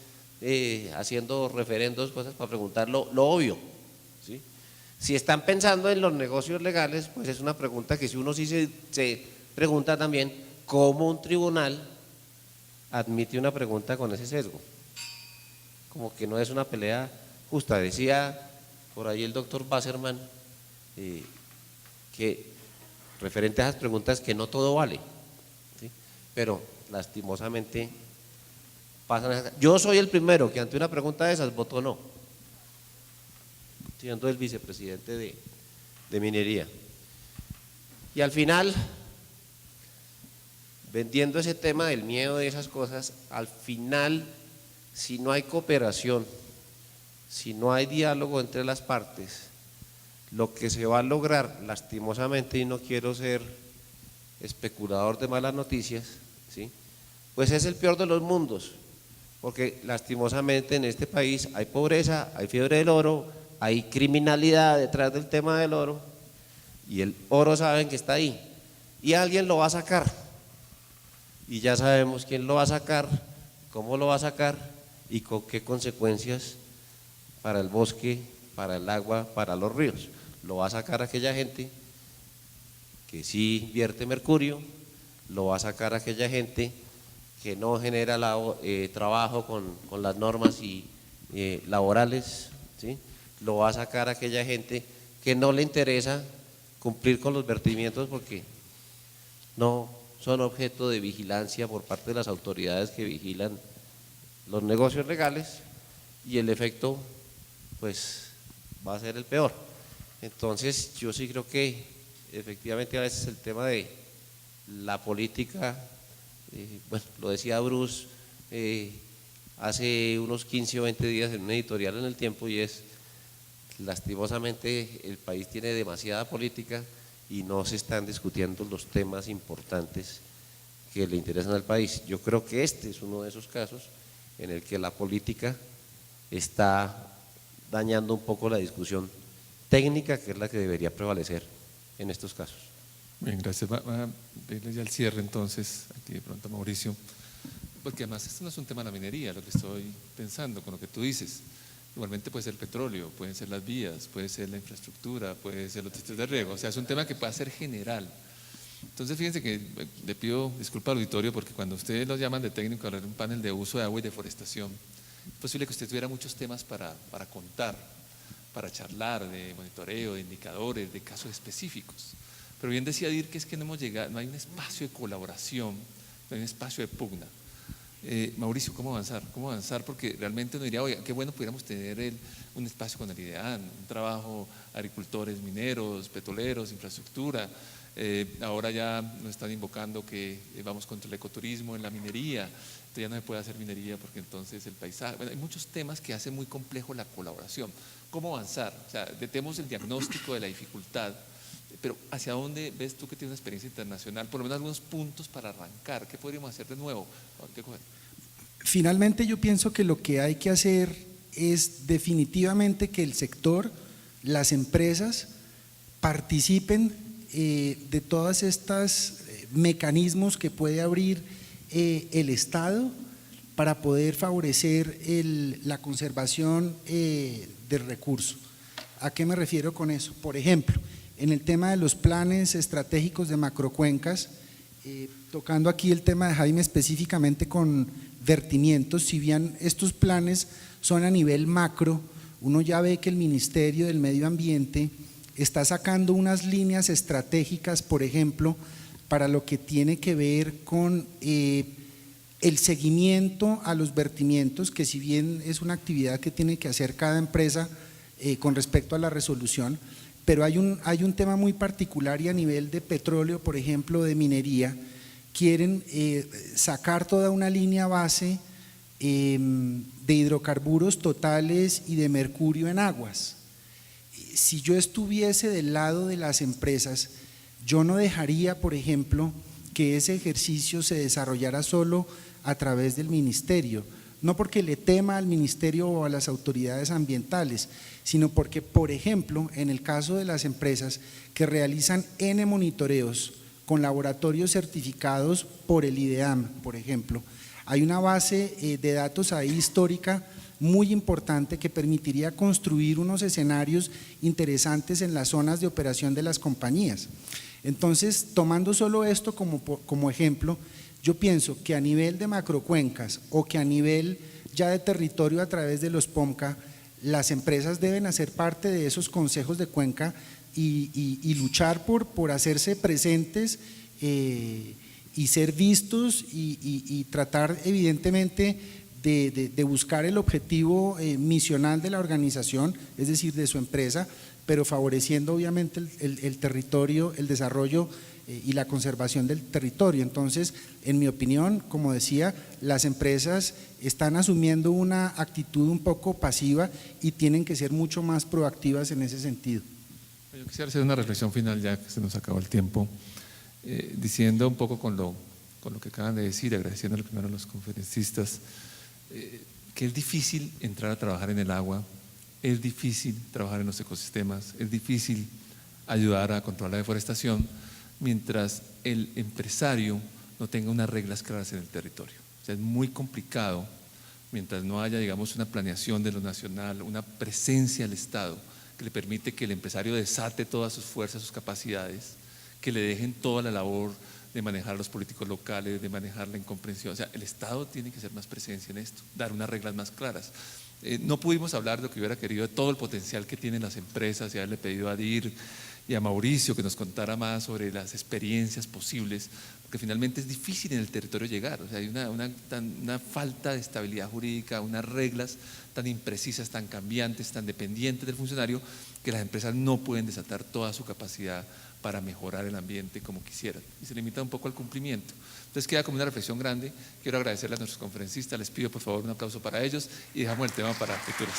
haciendo referendos, cosas para preguntar lo obvio, ¿sí? Si están pensando en los negocios legales, pues es una pregunta que si uno sí se pregunta también, ¿cómo un tribunal admite una pregunta con ese sesgo? Como que no es una pelea justa. Decía por ahí el doctor Wasserman que referente a esas preguntas que no todo vale, ¿sí? Pero lastimosamente pasan. Yo soy el primero que ante una pregunta de esas votó no, siendo el vicepresidente de minería. Y al final, vendiendo ese tema del miedo de esas cosas, al final, si no hay cooperación, si no hay diálogo entre las partes, lo que se va a lograr, lastimosamente, y no quiero ser especulador de malas noticias, ¿sí? Pues es el peor de los mundos, porque lastimosamente en este país hay pobreza, hay fiebre del oro, hay criminalidad detrás del tema del oro, y el oro saben que está ahí, y alguien lo va a sacar, y ya sabemos quién lo va a sacar, cómo lo va a sacar, y con qué consecuencias para el bosque, para el agua, para los ríos. Lo va a sacar aquella gente que sí vierte mercurio, lo va a sacar aquella gente que no genera trabajo con las normas laborales, ¿sí? Lo va a sacar aquella gente que no le interesa cumplir con los vertimientos porque no son objeto de vigilancia por parte de las autoridades que vigilan los negocios legales, y el efecto pues va a ser el peor. Entonces yo sí creo que efectivamente a veces el tema de la política, bueno, lo decía Bruce hace unos 15 o 20 días en un editorial en El Tiempo, y es lastimosamente el país tiene demasiada política y no se están discutiendo los temas importantes que le interesan al país. Yo creo que este es uno de esos casos en el que la política está dañando un poco la discusión técnica, que es la que debería prevalecer en estos casos. Bien, gracias. Va a verle ya el cierre entonces, aquí de pronto Mauricio, porque además esto no es un tema de la minería, lo que estoy pensando con lo que tú dices. Igualmente puede ser el petróleo, pueden ser las vías, puede ser la infraestructura, puede ser los distritos de riego, o sea, es un tema que puede ser general. Entonces fíjense que le pido disculpas al auditorio porque cuando ustedes los llaman de técnico a hablar de un panel de uso de agua y deforestación, es posible que usted tuviera muchos temas para contar, para charlar, de monitoreo, de indicadores, de casos específicos. Pero bien decía Dir que es que no hemos llegado, no hay un espacio de colaboración, no hay un espacio de pugna. Mauricio, ¿cómo avanzar? ¿Cómo avanzar? Porque realmente uno diría, oiga, qué bueno pudiéramos tener un espacio con el IDEAN, un trabajo, agricultores, mineros, petroleros, infraestructura, Ahora ya nos están invocando que vamos contra el ecoturismo en la minería, entonces ya no se puede hacer minería porque entonces el paisaje, bueno, hay muchos temas que hacen muy complejo la colaboración. ¿Cómo avanzar? O sea, tenemos el diagnóstico de la dificultad, pero ¿hacia dónde ves tú que tienes una experiencia internacional? Por lo menos algunos puntos para arrancar. ¿Qué podríamos hacer de nuevo? Finalmente yo pienso que lo que hay que hacer es definitivamente que el sector, las empresas participen de todas estas mecanismos que puede abrir el Estado para poder favorecer la conservación del recurso. ¿A qué me refiero con eso? Por ejemplo, en el tema de los planes estratégicos de macrocuencas, tocando aquí el tema de Jaime específicamente con vertimientos, si bien estos planes son a nivel macro, uno ya ve que el Ministerio del Medio Ambiente está sacando unas líneas estratégicas, por ejemplo, para lo que tiene que ver con el seguimiento a los vertimientos, que si bien es una actividad que tiene que hacer cada empresa con respecto a la resolución, pero hay un tema muy particular y a nivel de petróleo, por ejemplo, de minería, quieren sacar toda una línea base de hidrocarburos totales y de mercurio en aguas. Si yo estuviese del lado de las empresas, yo no dejaría, por ejemplo, que ese ejercicio se desarrollara solo a través del ministerio, no porque le tema al ministerio o a las autoridades ambientales, sino porque, por ejemplo, en el caso de las empresas que realizan N monitoreos con laboratorios certificados por el IDEAM, por ejemplo, hay una base de datos ahí histórica muy importante que permitiría construir unos escenarios interesantes en las zonas de operación de las compañías. Entonces, tomando solo esto como ejemplo, yo pienso que a nivel de macrocuencas o que a nivel ya de territorio a través de los POMCA, las empresas deben hacer parte de esos consejos de cuenca y luchar por hacerse presentes y ser vistos y tratar evidentemente de buscar el objetivo misional de la organización, es decir, de su empresa, pero favoreciendo obviamente el territorio, el desarrollo y la conservación del territorio. Entonces, en mi opinión, como decía, las empresas están asumiendo una actitud un poco pasiva y tienen que ser mucho más proactivas en ese sentido. Yo quisiera hacer una reflexión final ya que se nos acabó el tiempo, diciendo un poco con lo que acaban de decir, agradeciendo primero a los conferencistas, que es difícil entrar a trabajar en el agua, es difícil trabajar en los ecosistemas, es difícil ayudar a controlar la deforestación mientras el empresario no tenga unas reglas claras en el territorio. O sea, es muy complicado mientras no haya, digamos, una planeación de lo nacional, una presencia del Estado que le permite que el empresario desate todas sus fuerzas, sus capacidades, que le dejen toda la labor de manejar a los políticos locales, de manejar la incomprensión. O sea, el Estado tiene que ser más presencia en esto, dar unas reglas más claras. No pudimos hablar de lo que hubiera querido, de todo el potencial que tienen las empresas, y haberle pedido a Dir y a Mauricio que nos contara más sobre las experiencias posibles, porque finalmente es difícil en el territorio llegar. O sea, hay una falta de estabilidad jurídica, unas reglas tan imprecisas, tan cambiantes, tan dependientes del funcionario, que las empresas no pueden desatar toda su capacidad para mejorar el ambiente como quisieran, y se limita un poco al cumplimiento. Entonces queda como una reflexión grande. Quiero agradecerle a nuestros conferencistas, les pido por favor un aplauso para ellos y dejamos el tema para futuras.